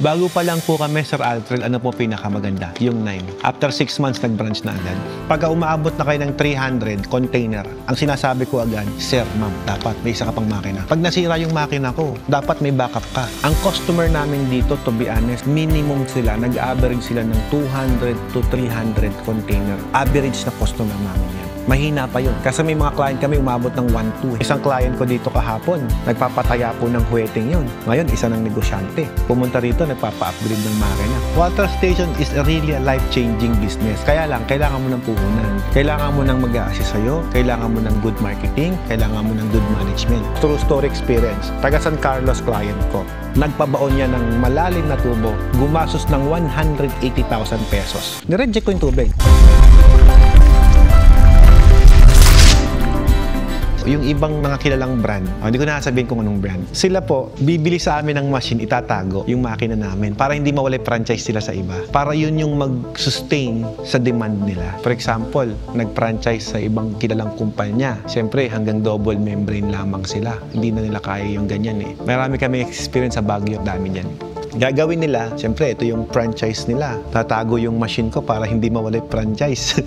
Bago pa lang po kami, Sir Alfred, ano po pinakamaganda? Yung 9. After 6 months, nag-branch na agad. Pagka umaabot na kayo ng 300 container, ang sinasabi ko agad, Sir, ma'am, dapat may isa ka pang makina. Pag nasira yung makina ko, dapat may backup ka. Ang customer namin dito, to be honest, minimum sila, nag-average sila ng 200 to 300 container. Average na customer namin yan. Mahina pa yun. Kasi may mga client kami umabot ng 1-2. Isang client ko dito kahapon, nagpapataya po ng huweting yun. Ngayon, isa ng negosyante. Pumunta rito, nagpapa-upgrade ng makina. Water station is really a life-changing business. Kaya lang, kailangan mo ng puhunan. Kailangan mo ng mag-a-assist sa'yo. Kailangan mo ng good marketing. Kailangan mo ng good management. True story experience. Taga San Carlos client ko. Nagpabaon niya ng malalim na tubo. Gumasos ng 180,000 pesos. Nireject ko yung tubig. Yung ibang mga kilalang brand, hindi ko na sabihin kung anong brand. Sila po, bibili sa amin ng machine, itatago yung makina namin para hindi mawala franchise sila sa iba. Para yun yung mag-sustain sa demand nila. For example, nag-franchise sa ibang kilalang kumpanya. Siyempre, hanggang double membrane lamang sila. Hindi na nila kaya yung ganyan eh. Marami kami experience sa Baguio, dami yan. Gagawin nila, siyempre, ito yung franchise nila. Tatago yung machine ko para hindi mawala yung franchise.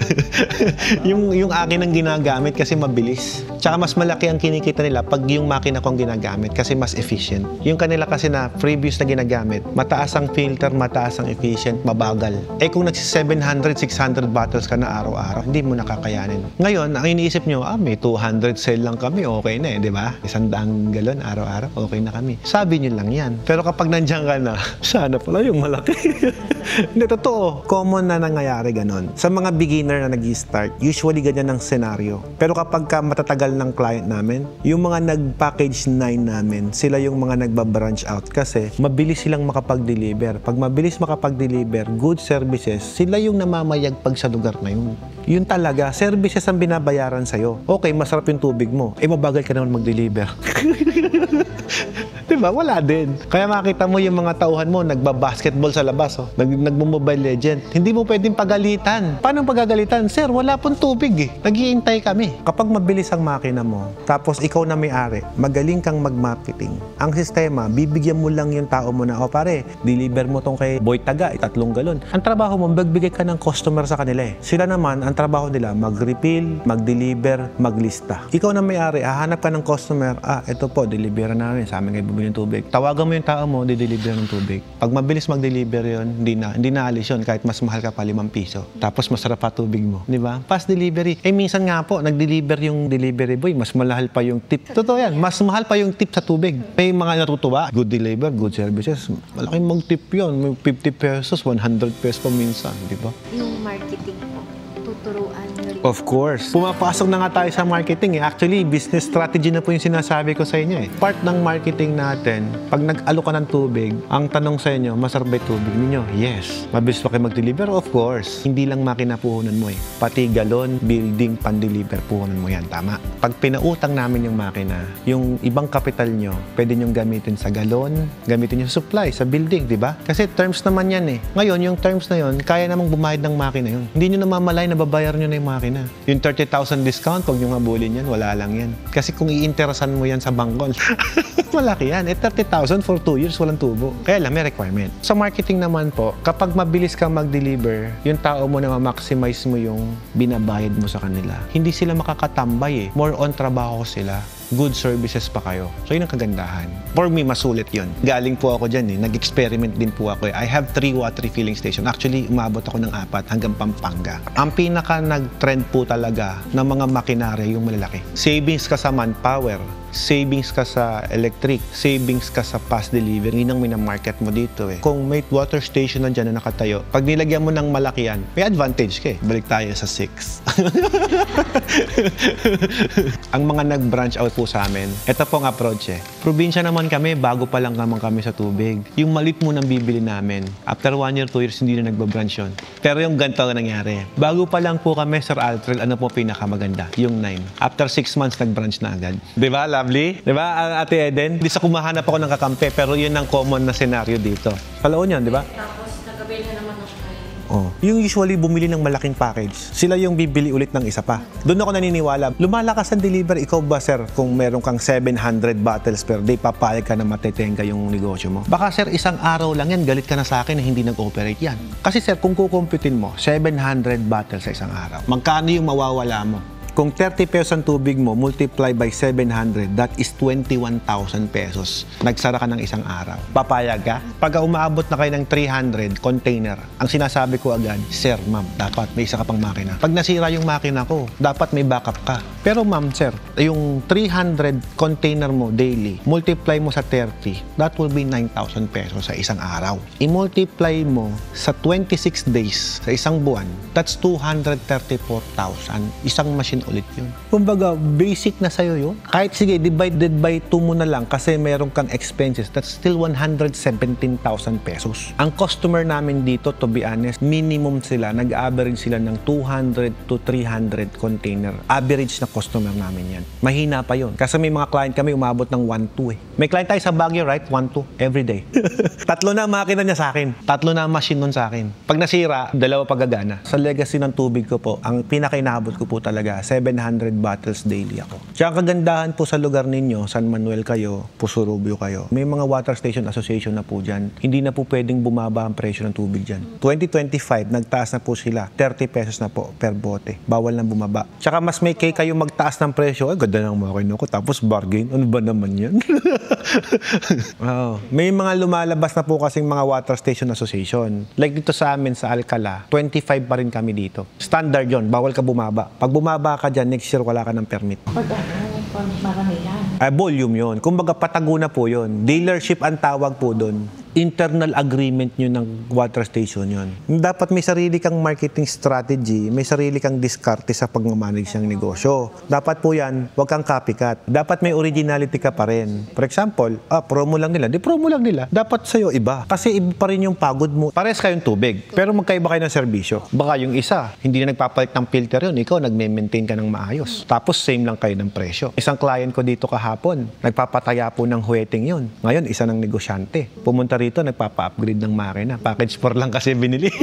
yung akin ang ginagamit kasi mabilis. Tsaka mas malaki ang kinikita nila pag yung makina ko ang ginagamit kasi mas efficient. Yung kanila kasi na previous na ginagamit, mataas ang filter, mataas ang efficient, mabagal. Eh kung nagsi 700, 600 bottles ka na araw-araw, hindi mo nakakayanin. Ngayon, ang iniisip nyo, may 200 cell lang kami, okay na eh, di ba? 100 galon araw-araw, okay na kami. Sabi nyo lang yan. Pero kapag nandiyan ka na, sana pala yung malaki. Hindi, totoo. Common na nangyayari ganon. Sa mga beginner na nag-i-start, usually ganyan ang senaryo. Pero kapag ka matatagal ng client namin, yung mga nag-package 9 namin, sila yung mga nagba-branch out kasi mabilis silang makapag-deliver. Pag mabilis makapag-deliver, good services, sila yung namamayagpag sa lugar na yun. Yun talaga, services ang binabayaran sa'yo. Okay, masarap yung tubig mo. Eh, mabagal ka naman mag-deliver. Diba? Wala din. Kaya makita mo yung mga tauhan mo, nagba-basketball sa labas, oh. Nagmo-Mobile Legend. Hindi mo pwedeng pagalitan. Paano pagagalitan? Sir, wala pong tubig eh. Nag-iintay kami. Kapag mabilis ang makina mo, tapos ikaw na may-ari, magaling kang mag-marketing. Ang sistema, bibigyan mo lang yung tao mo na, o pare, deliver mo tong kay Boy Taga, 3 galon. Ang trabaho mo, magbigay ka ng customer sa kanila eh. Sila naman, ang trabaho nila, mag-refill, mag-deliver, maglista. Ikaw na may-ari, hahanap ka ng customer, ito po, deliveran namin, sa amin kayo bumili ng tubig. Tawagan mo yung tao mo, di-deliver ng tubig. Pag mabilis mag-deliver yun, hindi na alis yun, kahit mas mahal ka pa 5 piso. Tapos masarap pa tubig mo. Di ba? Fast delivery. Eh, minsan nga po, nag-deliver yung delivery boy, mas mahal pa yung tip. Totoo yan, mas mahal pa yung tip sa tubig. May mga natutuwa, good deliver, good services. Malaking mag-tip yun. May 50 pesos, 100 pesos pa minsan. Di ba? Yung marketing po, tuturuan nyo rin. Of course. Pumapasok na nga tayo sa marketing eh. Actually, business strategy na po yung sinasabi ko sa inyo eh. Part ng marketing natin, pag nag-alo ka ng tubig, ang tanong sa inyo, masarap ba yung tubig ninyo? Yes. Mabilis pa kayo mag-deliver? Of course. Hindi lang makina puhunan mo eh. Pati galon, building, pan-deliver, puhunan mo yan. Tama. Pag pinautang namin yung makina, yung ibang kapital nyo, pwede nyo gamitin sa galon, gamitin yung supply, sa building, di ba? Kasi terms naman yan eh. Ngayon, yung terms na yun, kaya namang bumayad ng makina yun. Hindi nyo namamalay na babayar nyo na yung makina. Yung 30,000 discount, huwag nyo nga bulin yan, wala lang yan. Kasi kung iinteresan mo yan sa bangko, malaki yan. Eh, 30,000 for 2 years, walang tubo. Kaya lang, may requirement. Sa marketing naman po, kapag mabilis kang mag-deliver, yung tao mo na ma-maximize mo yung binabayad mo sa kanila. Hindi sila makakatambay eh. More on trabaho sila. Good services pa kayo. So, yun ang kagandahan. For me, masulit yun. Galing po ako dyan eh. Nag-experiment din po ako eh. I have 3 water refilling station. Actually, umabot ako ng 4 hanggang Pampanga. Ang pinaka nag-trend po talaga ng mga makinarya yung malalaki. Savings ka sa manpower. Savings ka sa electric, savings ka sa fast delivery, yun ang minamarket mo dito eh. Kung may water station na dyan na nakatayo, pag nilagyan mo ng malaki yan, may advantage ka eh. Balik tayo sa 6. Ang mga nag-branch out po sa amin, ito po ang approach eh. Probinsya naman kami, bago pa lang naman kami sa tubig. Yung malit mo nang bibili namin, after 1 year, 2 years, hindi na nagbabranch yun. Pero yung ganito ang nangyari. Bago pa lang po kami, Sir Alfred, ano po pinakamaganda? Yung 9. After 6 months, nag-branch na agad. Diba, lovely? Diba, Ate Eden? Hindi sa kumahanap ako ng kakampi, pero yun ang common na senaryo dito. Kalaon yun, diba? Tapos, nag-avail na naman ako kay Oh. Yung usually bumili ng malaking package, sila yung bibili ulit ng isa pa. Doon ako naniniwala. Lumalakas ang delivery. Ikaw ba, sir, kung meron kang 700 bottles per day, papayag ka na matetenga yung negosyo mo? Baka, sir, isang araw lang yan, galit ka na sa akin na hindi nag-operate yan. Kasi, sir, kung kukumputin mo, 700 bottles sa isang araw, magkano yung mawawala mo? Kung 30 pesos ang tubig mo, multiply by 700, that is 21,000 pesos. Nagsara ka ng isang araw. Papayag ka? Pag umaabot na kayo ng 300 container, ang sinasabi ko agad, sir, ma'am, dapat may isa ka pang makina. Pag nasira yung makina ko, dapat may backup ka. Pero ma'am, sir, yung 300 container mo daily, multiply mo sa 30, that will be 9,000 pesos sa isang araw. I-multiply mo sa 26 days, sa isang buwan, that's 234,000. Isang machine ulit yun. Kumbaga, basic na sa'yo yun. Kahit sige, divided by 2 mo na lang kasi meron kang expenses, that's still 117,000 pesos. Ang customer namin dito, to be honest, minimum sila, nag-average sila ng 200 to 300 container. Average na customer namin yan. Mahina pa yun. Kasi may mga client kami umabot ng 1-2 eh. May client tayo sa Baguio, right? 1-2 every day. 3 na ang makina niya sa akin. 3 na ang machine nun sa akin. Pag nasira, 2 pagagana. Sa legacy ng tubig ko po, ang pinakainabot ko po talaga, 700 bottles daily ako. Tsaka kagandahan po sa lugar ninyo, San Manuel kayo, Pusurubio kayo, may mga water station association na po dyan. Hindi na po pwedeng bumaba ang presyo ng tubig dyan. 2025, nagtaas na po sila. 30 pesos na po per bote. Bawal na bumaba. Tsaka mas may kay kayo magtaas ng presyo. Ay, ganda ng makina ko. Tapos bargain. Ano ba naman yan? Wow. May mga lumalabas na po kasing mga water station association. Like dito sa amin sa Alcala, 25 pa rin kami dito. Standard yon, bawal ka bumaba. Pag bumaba ka dyan, next year wala ka ng permit. Pag maramihan. Volume yon. Kumbaga patago na po yon. Dealership ang tawag po doon. Internal agreement nyo ng water station yon. Dapat may sarili kang marketing strategy, may sarili kang diskarte sa pag-manage ng negosyo. Dapat po yan, huwag kang copycat. Dapat may originality ka pa rin. For example, promo lang nila. Di promo lang nila. Dapat sa'yo iba. Kasi iba pa rin yung pagod mo. Pares kayong tubig, pero magkaiba kayo ng serbisyo. Baka yung isa, hindi na nagpapalit ng filter yun. Ikaw, nagme-maintain ka ng maayos. Tapos same lang kayo ng presyo. Isang client ko dito kahapon, nagpapataya po ng huweting yun. Ngayon, isa ng negosyante. Pumunta rito, nagpapa-upgrade ng makina. Package 4 lang kasi binili.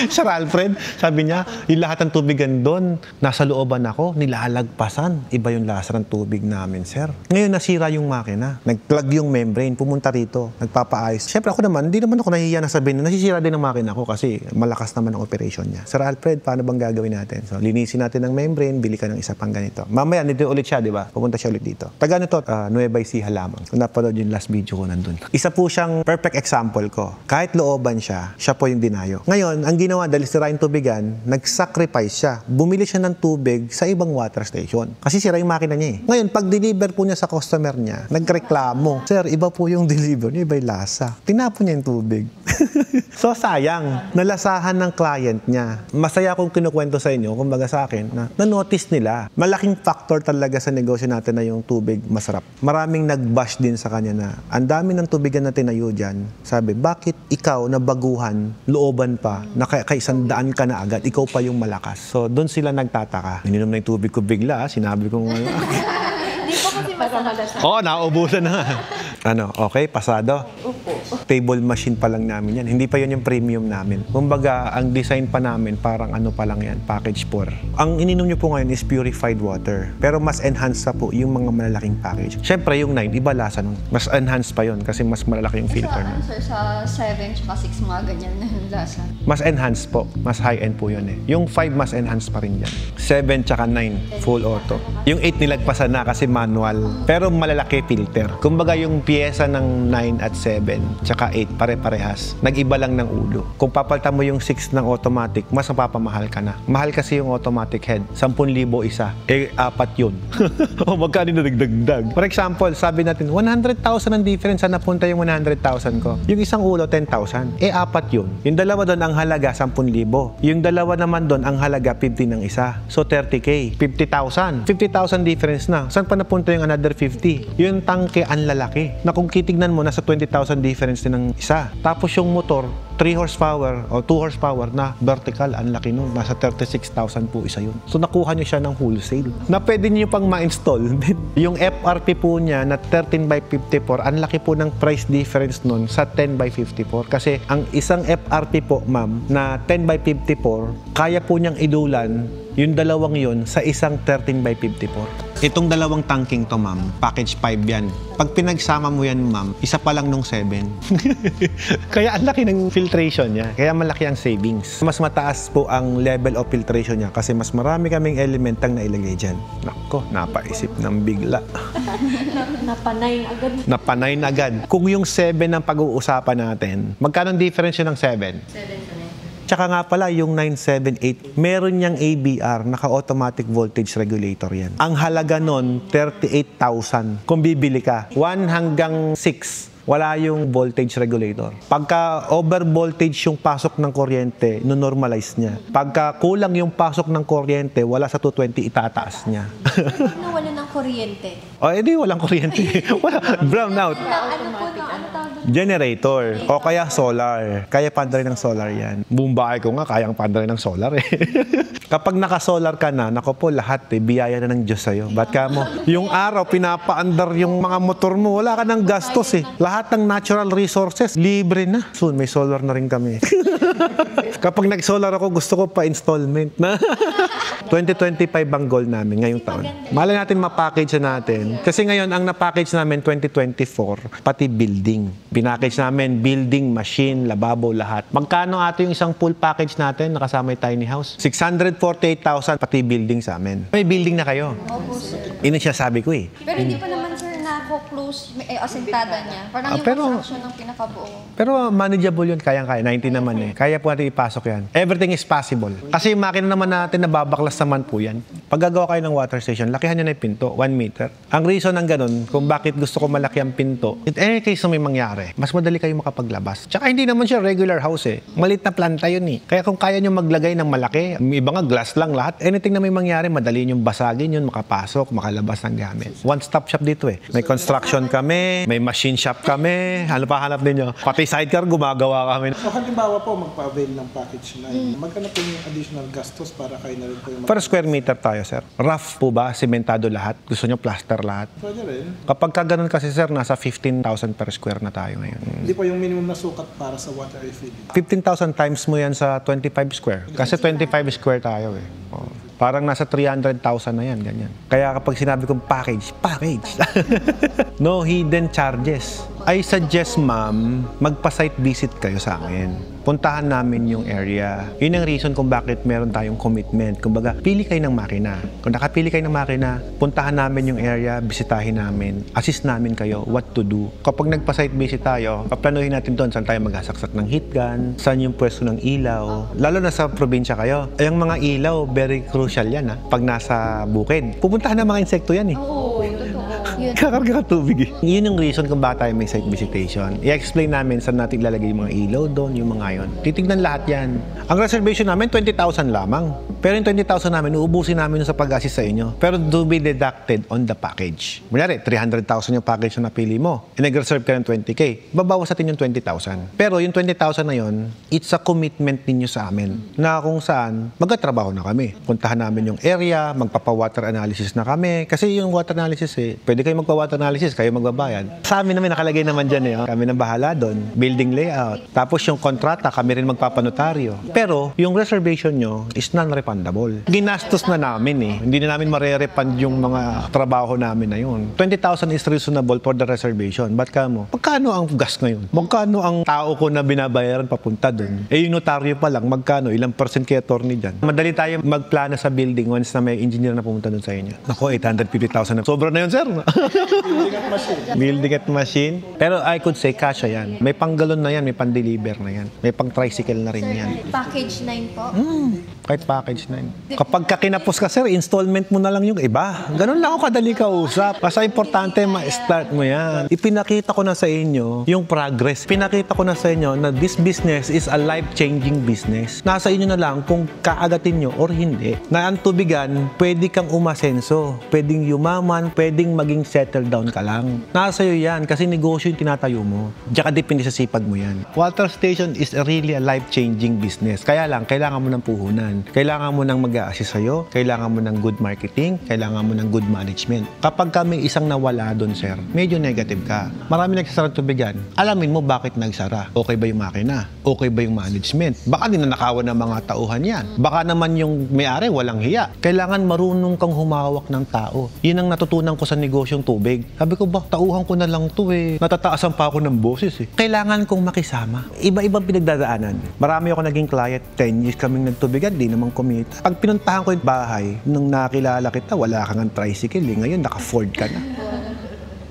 Sir Alfred, sabi niya, yung lahat ng tubigan doon, nasa looban ako, nilalagpasan. Iba yung lasa ng tubig namin, sir. Ngayon, nasira yung makina. Nag-plug yung membrane, pumunta rito, nagpapaayos. Siyempre ako naman, hindi naman ako nahihiya na sabihin na nasisira din ang makina ko kasi malakas naman ang operation niya. Sir Alfred, paano bang gagawin natin? So, linisin natin ng membrane, bili ka ng isa pang ganito. Mamaya, nito ulit siya, di ba? Pupunta siya ulit dito. Taga ano to? Nueva Ecija lamang. Kung napanood yung last video ko nandun. Isa po siyang perfect example ko. Kahit looban siya, siya po yung dinayo. Ngayon, ang ginawa dahil sira yung tubigan, nag-sacrifice siya. Bumili siya ng tubig sa ibang water station. Kasi sira yung makina niya eh. Ngayon, pag-deliver po niya sa customer niya, nagreklamo. Sir, iba po yung deliver niya, iba yung lasa. Tinapon niya yung tubig. So, sayang. Nalasahan ng client niya. Masaya kong kinukwento sa inyo, kumbaga sa akin, na na-notice nila. Malaking factor talaga sa negosyo natin na yung tubig masarap. Maraming nag-bash din sa kanya na ang dami ng tubigan na tinayo dyan. Sabi, bakit ikaw na baguhan, looban pa, na kaisang daan ka na agad, ikaw pa yung malakas. So, doon sila nagtataka. Ininom na yung tubig ko bigla, sinabi ko Hindi po kasi masarap. Oo, nauubusan na. Ano, okay, pasado? Opo. Table machine pa lang namin yan. Hindi pa yun yung premium namin. Kumbaga, ang design pa namin, parang ano pa lang yan, package 4. Ang ininom nyo po ngayon is purified water. Pero mas enhanced sa po yung mga malalaking package. Siyempre, yung 9, iba lasa nun. Mas enhanced pa yun kasi mas malalaki yung filter nun. Sir, sa 7 tsaka 6 mga ganyan na yung lasa. Mas enhanced po. Mas high-end po yun eh. Yung 5 mas enhanced pa rin yan. 7 tsaka 9, full auto. Yung 8 nilagpasan na kasi manual. Pero malalaki filter. Kumbaga yung pyesa ng 9 at 7 tsaka 8, pare-parehas. Nag-iba lang ng ulo. Kung papalitan mo yung 6 ng automatic, mas mapapamahal ka na. Mahal kasi yung automatic head. 10,000 isa. Eh, 4 yun. O magkano na nagdagdag? For example, sabi natin, 100,000 ang difference. Saan napunta yung 100,000 ko? Yung isang ulo, 10,000. Eh, 4 yun. Yung dalawa doon, ang halaga, 10,000. Yung dalawa naman doon, ang halaga, 50 ng isa. So, 30K. 50,000. 50,000 difference na. Saan pa napunta yung another 50? Yung tangke, ang lalaki. Na kung kitignan mo, nasa 20,000 difference din ng isa. Tapos yung motor, 3 horsepower o 2 horsepower na vertical, ang laki nun. Nasa 36,000 po isa yun. So nakuha nyo siya ng wholesale. Na pwede nyo pang ma-install. Yung FRP po niya na 13x54, ang laki po ng price difference nun sa 10x54. Kasi ang isang FRP po, ma'am, na 10x54, kaya po niyang idulan yung dalawang yun sa isang 13x54. Itong dalawang tanking to, ma'am, package 5 yan. Pag pinagsama mo yan, ma'am, isa pa lang nung 7. Kaya ang laki ng filtration niya. Kaya malaki ang savings. Mas mataas po ang level of filtration niya kasi mas marami kaming elementang nailagay dyan. Nako, napaisip ng bigla. Napanay agad. Napanay na agad. Kung yung 7 ang pag-uusapan natin, magkano ang difference yun ng 7? 7 Tsaka nga pala, yung 978, meron niyang ABR, naka-automatic voltage regulator yan. Ang halaga nun, 38,000 kung bibili ka. 1 hanggang 6, wala yung voltage regulator. Pagka over voltage yung pasok ng kuryente, no-normalize niya. Pagka kulang yung pasok ng kuryente, wala sa 220, itataas niya. Ano wala ng kuryente? O, edi walang kuryente. Wala, brown out. Ano po, ano tawag doon? Generator o kaya solar. Kaya pandray ng solar yan. Bumbahay ko nga, kayang pandray ng solar eh. Kapag naka-solar ka na, nako po lahat eh, biyaya na ng Diyos sa'yo. Ba't ka mo? Yung araw, pinapaandar yung mga motor mo, wala ka ng gastos eh. Lahat ng natural resources, libre na. Soon, may solar na rin kami. Kapag nag-solar ako, gusto ko pa installment na. 2025 ang goal namin ngayong taon. Malay natin ma-package na natin. Kasi ngayon, ang na-package namin 2024, pati building. Pinackage namin building, machine, lababo, lahat. Magkano ato yung isang full package natin nakasama yung tiny house? 648,000 pati building sa amin. May building na kayo. Opo, sir. Yun ang siya sabi ko eh. Pero hindi pa naman, sir, na-close asentada niya. Parang yung pero- construction ng pinakabuo. Pero manageable yun, kayang-kaya. 90 naman eh. Kaya po natin ipasok yan. Everything is possible. Kasi yung makina naman natin, nababaklas naman po yan. Pag gagawa kayo ng water station, lakihan nyo na yung pinto, 1 meter. Ang reason ng ganun, kung bakit gusto ko malaki ang pinto, in any case na may mangyari, mas madali kayo makapaglabas. Tsaka hindi naman siya regular house eh. Malit na planta yun eh. Kaya kung kaya nyo maglagay ng malaki, may iba nga glass lang lahat, anything na may mangyari, madali nyo basagin yun, makapasok, makalabas ng gamit. One-stop shop dito eh. May construction kami, may machine shop kami, ano pa hanap ninyo? Pati sidecar, gumagawa kami. So, halimbawa po, magpa-avail ng package 9. Magkano po yung additional gastos para kayo na rin po yung Per square meter tayo, sir. Rough po ba? Sementado lahat? Gusto nyo plaster lahat? Pwede rin. Kapag ka ganun kasi, sir, nasa 15,000 per square na tayo ngayon. Hindi po yung minimum na sukat para sa water refilling. 15,000 times mo yan sa 25 square. Kasi 25 square tayo eh. Oh. Parang nasa 300,000 na yan, ganyan. Kaya kapag sinabi kong package. No hidden charges. I suggest, ma'am, magpa-site visit kayo sa amin. Puntahan namin yung area. Yun ang reason kung bakit meron tayong commitment. Kumbaga, pili kayo ng makina. Kung nakapili kayo ng makina, puntahan namin yung area, bisitahin namin, assist namin kayo what to do. Kapag nagpa-site visit tayo, paplanuhin natin doon saan tayo maghasaksak ng heat gun, saan yung pwesto ng ilaw. Lalo na sa probinsya kayo. Ay, ang mga ilaw, very crucial yan ha. Pag nasa bukid. Pupuntahan ng mga insekto yan eh. Oo, totoo. Yun. Kakarga ka tubig eh. Yun yung reason kung bakit tayo may site visitation. I-explain namin saan natin ilalagay yung mga ilaw doon, yung mga yon. Titignan lahat yan. Ang reservation namin, 20,000 lamang. Pero yung 20,000 namin, uubusin namin sa pag-assist sa inyo. Pero to be deducted on the package. Munyari, 300,000 yung package na napili mo. E nag-reserve ka ng 20K. Babawas natin yung 20,000. Pero yung 20,000 na yon, it's a commitment ninyo sa amin. Na kung saan, magkatrabaho na kami. Puntahan namin yung area, magpapa-water analysis na kami. Kasi yung water analysis eh, pwede kayo magpa-water analysis, kayo magbabayad. Sa amin namin nakalagay naman dyan eh. Kami nang bahala doon. Building layout. Tapos yung kontrata, kami rin magpapanotaryo. Pero yung reservation nyo is non-refundable. Ginastos na namin eh. Hindi na namin mare-refund yung mga trabaho namin na yun. 20,000 is reasonable for the reservation. Ba't ka mo? Magkano ang gas ngayon? Magkano ang tao ko na binabayaran papunta doon? Eh yung notaryo pa lang, magkano? Ilang percent kay attorney dyan? Madali tayo magplano sa building once na may engineer na pumunta doon sa inyo. Naku, 850,000 na. Sobra na yun, sir. Building at machine. Pero I could say, kasha yan. May panggalon na yan, may pang-deliver na yan. May pang-tricycle na rin Sir, yan. package 9 po. Kahit package na yun. Kapag kakinapos ka, sir, installment mo na lang yung iba. Ganun lang ako kadali kausap. Basta importante, ma-start mo yan. Ipinakita ko na sa inyo yung progress. Pinakita ko na sa inyo na this business is a life-changing business. Nasa inyo na lang kung kaagatin nyo or hindi. Na ang tubigan, pwede kang umasenso. Pwedeng yumaman, pwedeng maging mag-settle down ka lang. Nasa iyo yan kasi negosyo yung tinatayo mo. Tsaka depende sa sipag mo yan. Water station is really a life-changing business. Kaya lang, kailangan mo ng puhunan. Kailangan mo ng mag-a-assist sa'yo. Kailangan mo ng good marketing. Kailangan mo ng good management. Kapag kami isang nawala doon, sir, medyo negative ka. Marami nagsasara tubigan. Alamin mo bakit nagsara. Okay ba yung makina? Okay ba yung management? Baka ninanakawan ng mga tauhan yan. Baka naman yung may-ari walang hiya. Kailangan marunong kang humawak ng tao. Yun ang natutunan ko sa negosyong tubig. Sabi ko, tauhan ko na lang to eh. Natataasan pa ako ng boses eh. Kailangan kong makisama. Iba-ibang pinagdadaanan. Marami ako naging client. 10 years kaming nagtubigan, di naman kumita. Pag pinuntahan ko yung bahay, nung nakilala kita, wala kang ang tricycle eh. Ngayon, naka-Ford ka na.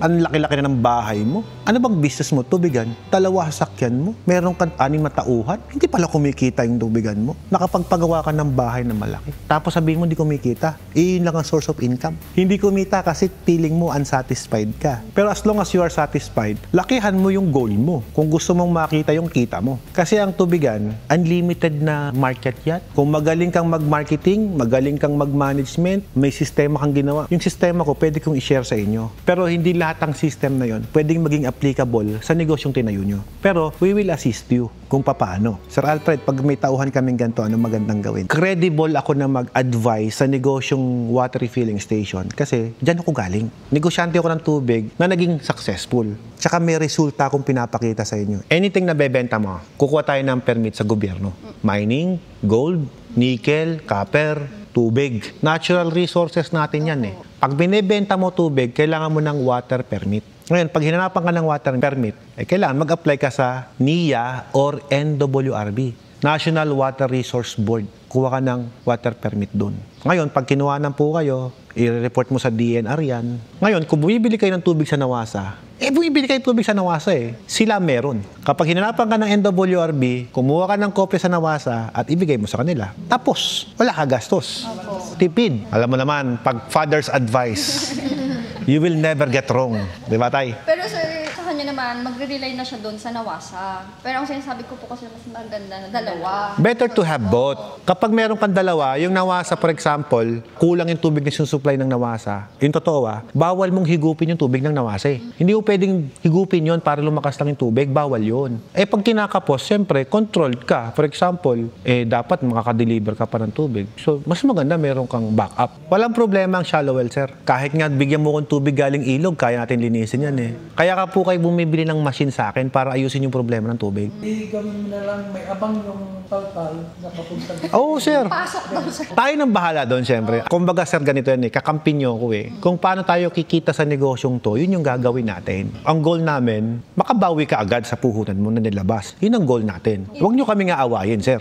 Ang laki-laki na ng bahay mo. Ano bang business mo? Tubigan? 2 sasakyan mo? Meron kang 6 na tauhan? Hindi pala kumikita yung tubigan mo. Nakapagpagawa ka ng bahay na malaki. Tapos sabihin mo hindi kumikita. Iyon lang ang source of income. Hindi kumita kasi feeling mo unsatisfied ka. Pero as long as you are satisfied, lakihan mo yung goal mo. Kung gusto mong makita yung kita mo. Kasi ang tubigan, unlimited na market yan. Kung magaling kang mag-marketing, magaling kang mag-management, may sistema kang ginawa. Yung sistema ko, pwede kong i-share sa inyo. Pero hindi lahat ang system na yon pwedeng maging applicable sa negosyong tinayo nyo. Pero we will assist you kung paano. Sir Alfred, pag may tauhan kaming ganito, ano magandang gawin? Credible ako na mag-advise sa negosyong water refilling station kasi dyan ako galing. Negosyante ako ng tubig na naging successful. Tsaka may resulta akong pinapakita sa inyo. Anything na bebenta mo, kukuha tayo ng permit sa gobyerno. Mining, gold, nickel, copper, tubig. Natural resources natin yan eh. Pag binibenta mo tubig, kailangan mo ng water permit. Ngayon, pag hinanapan ka ng water permit, kailangan mag-apply ka sa NIA or NWRB, National Water Resource Board. Kuha ka ng water permit doon. Ngayon, pag kinuhanan po kayo, i-report mo sa DNR yan. Ngayon, kung bumibili kayo ng tubig sa Nawasa, bumibili kayo ng tubig sa Nawasa eh. Sila meron. Kapag hinanapan ka ng NWRB, kumuha ka ng kopya sa Nawasa at ibigay mo sa kanila. Tapos, wala ka gastos. Tipid. Alam mo naman, pag father's advice, you will never get wrong. Di ba, Tay? Pero sir, sa kanya naman, magre-rely na siya doon sa Nawasa. Pero ang sinasabi ko po kasi mas maganda na dalawa. Better to have both. Kapag meron kang dalawa, yung Nawasa, for example, kulang yung tubig na sinusupply ng Nawasa. Yung totoo bawal mong higupin yung tubig ng Nawasa eh. Hindi mo pwedeng higupin yon para lumakas lang yung tubig. Bawal yon. Pag kinakapos, siyempre, controlled ka. For example, dapat makaka-deliver ka pa ng tubig. So, mas maganda meron kang backup. Walang problema ang shallow well, sir. Kahit nga bigyan mo kong tubig galing ilog, kaya natin linisin yan eh. Kaya ka po kayo bumibili ng machine sa akin para ayusin yung problema ng tubig. Gawin mo na lang, may abang yung taltal na papunta dito. Oo, sir. Pasok daw sir. Tayo nang bahala doon, siyempre. Kumbaga, sir, ganito yan eh. Kakampi nyo ko eh. Kung paano tayo kikita sa negosyong to, yun yung gagawin natin. Ang goal namin, makabawi ka agad sa puhunan mo na nilabas. Yun ang goal natin. Huwag nyo kami nga awayin, sir.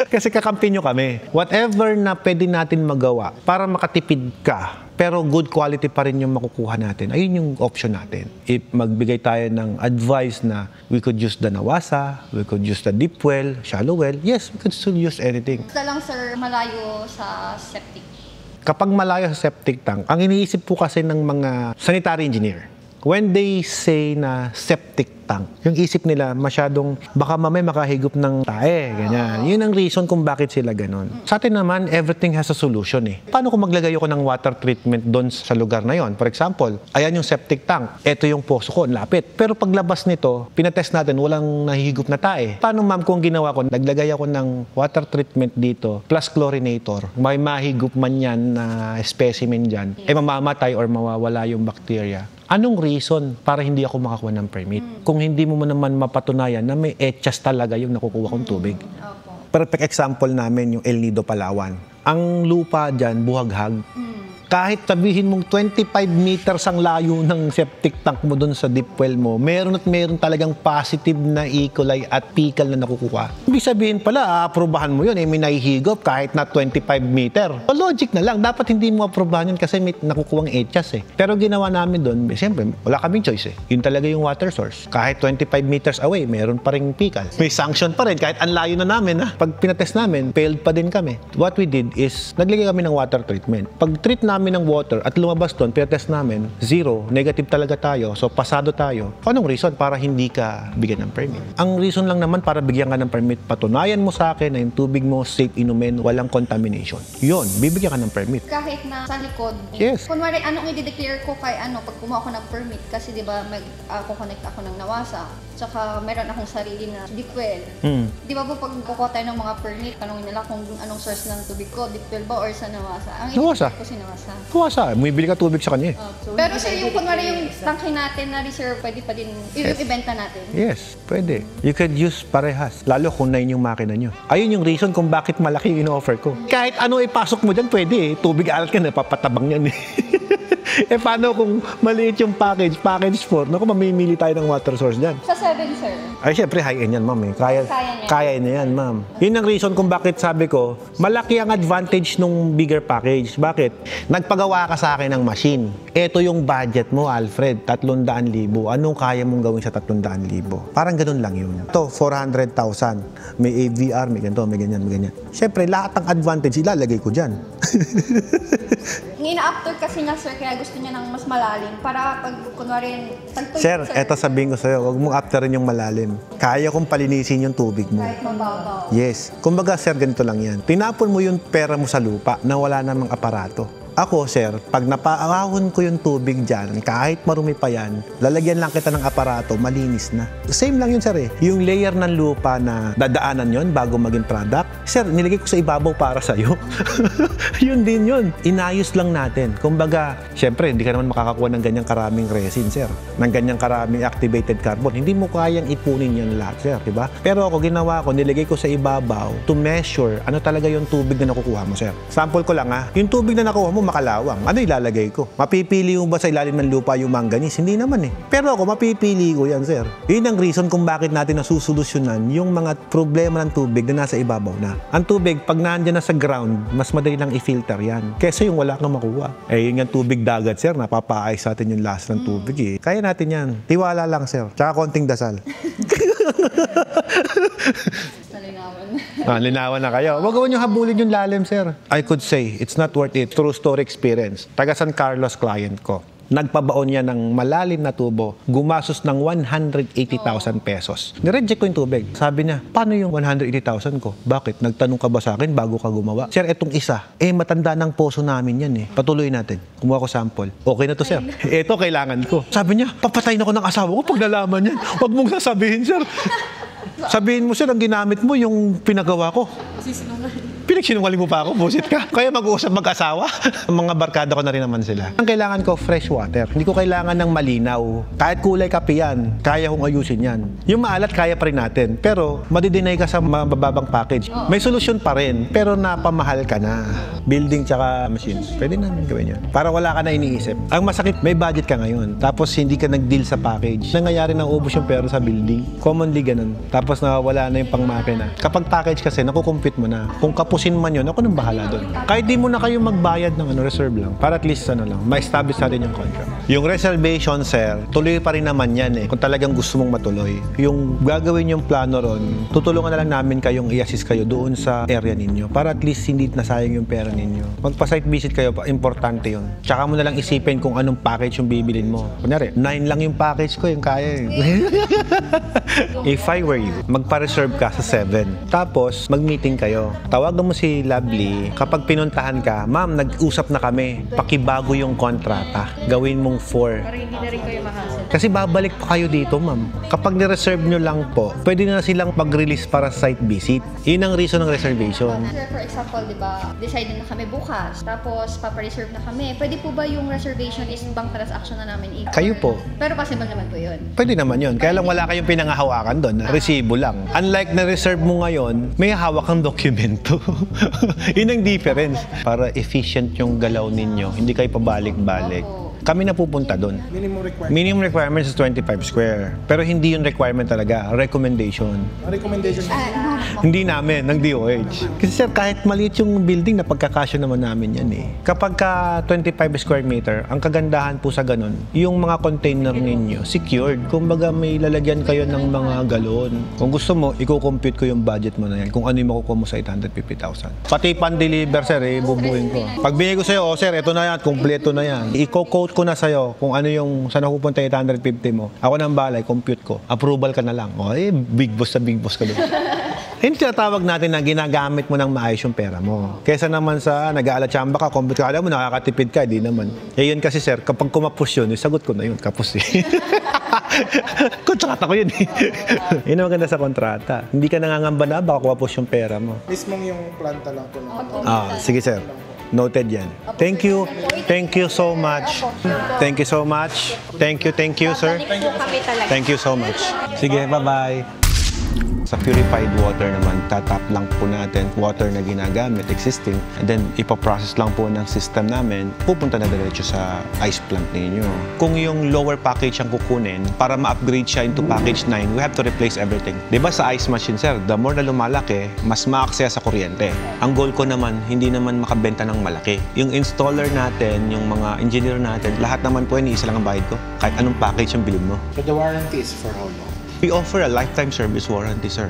Kasi kakampi nyo kami. Whatever na pwede natin magawa para makatipid ka, pero good quality pa rin yung makukuha natin. Ayun yung option natin. If magbigay tayo ng advice na we could use the Nawasa, we could use the deep well, shallow well, yes, we could still use anything. Basta lang sir, malayo sa septic. Kapag malayo sa septic tank, ang iniisip po kasi ng mga sanitary engineer, when they say na septic tank, yung isip nila masyadong baka mamay makahigop ng tae, ganyan. Yun ang reason kung bakit sila ganon. Sa atin naman, everything has a solution eh. Paano kung maglagay ako ng water treatment doon sa lugar na yon? For example, ayan yung septic tank, eto yung poso ko, lapit. Pero paglabas nito, pinatest natin, walang nahihigop na tae. Paano ma'am kung ginawa ko, naglagay ako ng water treatment dito, plus chlorinator, may mahigop man yan na specimen dyan, mamamatay or mawawala yung bacteria. Anong reason para hindi ako makakuha ng permit? Kung hindi mo naman mapatunayan na may etchas talaga yung nakukuha kong tubig. Perfect example namin yung El Nido, Palawan. Ang lupa dyan, buhaghag. Kahit sabihin mong 25 meters ang layo ng septic tank mo doon sa deep well mo, meron at meron talagang positive na E. coli at fecal na nakukuha. Ibig sabihin pala, aprobahan mo yun, may nahihigop kahit na 25 meter. So, logic na lang, dapat hindi mo aprobahan yun kasi may nakukuhang etchas eh. Pero ginawa namin doon, siyempre, wala kaming choice eh. Yun talaga yung water source. Kahit 25 meters away, meron pa rin fecal. May sanction pa rin, kahit ang layo na namin. Pag pinatest namin, failed pa din kami. What we did is, naglagay kami ng water treatment. Pag treat namin namin ng water at lumabas doon, pinatest namin, 0, negative talaga tayo, so pasado tayo. Anong reason para hindi ka bigyan ng permit? Ang reason lang naman para bigyan ka ng permit, patunayan mo sa akin na yung tubig mo safe inumin, walang contamination. Yun, bibigyan ka ng permit. Kahit na sa likod. Yes. Kunwari, anong i-declare ko kay pag kumuha ako ng permit, kasi di ba mag-connect ako ng Nawasa, tsaka meron akong sarili na Deepwell. Di ba po pag kukuha tayo ng mga permit, tanongin nila kung anong source ng tubig ko, Deepwell ba or sa Nawasa? Ang Nawasa. i-declare ko si Nawasa. Kuwasa, bumibili ka tubig sa kanya eh. Pero sir, yung kunwari yung tangke natin na reserve, pwede pa din yung ibenta natin. Yes, pwede. You could use parehas, lalo kung 9 yung makina nyo. Ayun yung reason kung bakit malaki yung ino-offer ko. Kahit ano ipasok mo dyan, pwede eh. Tubig alat ka na, papatabang yan eh. Eh paano kung maliit yung package 4, naku, mamimili tayo ng water source dyan. Sa 7, sir. Ay, syempre, high-end yan, ma'am. Eh. Kaya na yan, ma'am. Yun ang reason kung bakit sabi ko, malaki ang advantage nung bigger package. Bakit? Nagpagawa ka sa akin ng machine. Ito yung budget mo, Alfred, 300,000. Anong kaya mong gawin sa 300,000? Parang ganun lang yun. Ito, 400,000. May AVR, may ganito, may ganyan, may ganyan. Syempre, lahat ng advantage, ilalagay ko dyan. Ina-after kasi niya, sir, kaya gusto niya ng mas malalim para pag kunwari tagtulog, Sir, eto sabihin ko sa'yo, huwag mong afterin yung malalim. Kaya kong palinisin yung tubig mo. kahit mababaw. Yes. Kumbaga, sir, ganito lang yan. Tinapon mo yung pera mo sa lupa na wala namang aparato. Ako, sir, pag napaahon ko yung tubig dyan, kahit marumi pa yan, lalagyan lang kita ng aparato, malinis na. Same lang yun, sir eh. Yung layer ng lupa na dadaanan yon bago maging product, sir, nilagay ko sa ibabaw para sa'yo. Yun din yun. Inayos lang natin. Kumbaga, syempre, hindi ka naman makakakuha ng ganyang karaming resin, sir. Ng ganyang karaming activated carbon. Hindi mo kayang ipunin yan lahat, sir. Diba? Pero ako, ginawa ko, nilagay ko sa ibabaw to measure ano talaga yung tubig na nakukuha mo, sir. Sample ko lang, ha. Yung tubig na nakuha mo, makalawang. Ano ilalagay ko? Mapipili mo ba sa ilalim ng lupa yung manganese? Hindi naman eh. Pero ako, mapipili ko yan, sir. Yun ang reason kung bakit natin nasusolusyonan yung mga problema ng tubig na nasa ibabaw na. Ang tubig, pag nandiyan na sa ground, mas madali lang i-filter yan. Kesa yung wala kang makuha. Eh, yun yung tubig dagat, sir. Napapaayos sa atin yung lasa ng tubig eh. Kaya natin yan. Tiwala lang, sir. Tsaka konting dasal. Linawan na kayo. Huwag gawin yung habulin yung lalim, sir. I could say, it's not worth it. True story experience. Taga San Carlos client ko. Nagpabaon niya ng malalim na tubo. Gumastos ng 180,000 pesos. Nireject ko yung tubig. Sabi niya, paano yung 180,000 ko? Bakit? Nagtanong ka ba sa akin bago ka gumawa? Sir, etong isa. Matanda ng poso namin yan eh. Patuloy natin. Kumuha ko sample. Okay na to, sir. Ito, kailangan ko. Sabi niya, papatayin ako ng asawa ko pag nalaman yan. Huwag mong sasabihin, sir. Sabihin mo, sir, ang ginamit mo yung pinagawa ko. Pinagsinungaling mo pa ako, busit ka. Kaya mag-uusap mag-asawa. Mga barkada ko na rin naman sila. Ang kailangan ko, fresh water. Hindi ko kailangan ng malinaw. Kahit kulay kape yan, kaya kong ayusin yan. Yung maalat, kaya pa rin natin. Pero, madidinay ka sa mababang package. May solusyon pa rin, pero napamahal ka na. Building tsaka machines. Pwede namin gawin yun. Para wala ka na iniisip. Ang masakit, may budget ka ngayon. Tapos, hindi ka nag-deal sa package. Nangyayari na ubos yung pera sa building. Commonly ganun. Tapos, nawawala na yung pangmakina. Kapag package kasi, nakukumpit mo na. Kung kapusin man yun, ako nang bahala doon. Kahit di mo na kayo magbayad ng reserve lang. Para at least ma-establish natin yung contract. Yung reservation, sir, tuloy pa rin naman yan eh. Kung talagang gusto mong matuloy. Yung gagawin yung plano ron, tutulungan na lang namin kayong i-assist kayo doon sa area ninyo. Para at least hindi nasayang yung pera ninyo. Magpa-site visit kayo, importante yun. Tsaka mo na lang isipin kung anong package yung bibilin mo. Kunyari, 9 lang yung package ko, yung kaya eh. If I were you, magpa-reserve ka sa 7. Tapos, mag-meeting kayo. Tawagan mo si Lovely. Kapag pinuntahan ka, ma'am, nag-usap na kami. Pakibago yung kontrata. Gawin mong 4. Para hindi na rin kayo makasal. Kasi babalik pa kayo dito, ma'am. Kapag ni-reserve nyo lang po, pwede na silang mag-release para site visit. Yun ang reason ng reservation. Sir, for example, di ba, decide na kami bukas, tapos papareserve na kami. Pwede po ba yung reservation is bank transaction na namin? Kayo po. Pero possible naman po yun. Pwede naman yun. Kaya lang wala kayong pinangahawakan doon. Resibo lang. Unlike na reserve mo ngayon, may hawak kang dokumento. Yun ang difference. Para efficient yung galaw ninyo. Hindi kayo pabalik-balik. kami na pupunta doon. Minimum requirement. Minimum requirements is 25 square. Pero hindi yung requirement talaga, recommendation. Ang recommendation Hindi namin, ng DOH. Kasi sir, kahit maliit yung building, napagkakasya naman namin yan eh. Kapag ka 25 square meter, ang kagandahan po sa ganun, yung mga container ninyo, secured. Kumbaga may lalagyan kayo ng mga galon. Kung gusto mo, i-compute ko yung budget mo na yan, kung ano yung makukuha mo sa 850,000. Pati pan-deliver sir, bubuhin ko. Pag binigay ko sa'yo, sir, ito na yan, kompleto na yan. I-quote ko na sa'yo kung ano yung saan napupunta 850 mo. Ako nang balay, compute ko. Approval ka na lang. Big boss ka doon. Hindi tinatawag natin na ginagamit mo ng maayos yung pera mo. Kesa naman sa nag-aalatsamba ka, compute ka, alam mo, nakakatipid ka, di naman. Yun kasi sir, kapag kumapos yun, sagot ko na yun, kapos eh. Kontrata ko yun eh. Yun ang maganda sa kontrata. Hindi ka nangangamba na, baka kumapos yung pera mo. mismong yung planta lang po. Sige sir. Noted yan. Thank you. Thank you so much. Thank you so much. Thank you, sir. Kami talaga. Thank you so much. Sige, bye-bye. Sa purified water naman, tatap lang po natin water na ginagamit, existing, and then ipaprocess lang po ng system namin, pupunta na diretso sa ice plant ninyo. Kung yung lower package ang kukunin, para ma-upgrade siya into package 9, we have to replace everything. Diba sa ice machine, sir, the more na lumalaki, mas ma-access sa kuryente. Ang goal ko naman, hindi naman makabenta ng malaki. Yung installer natin, yung mga engineer natin, lahat naman po yan, isa lang ang bayad ko. Kahit anong package ang bilhin mo. So the warranty is for how long? We offer a lifetime service warranty, sir.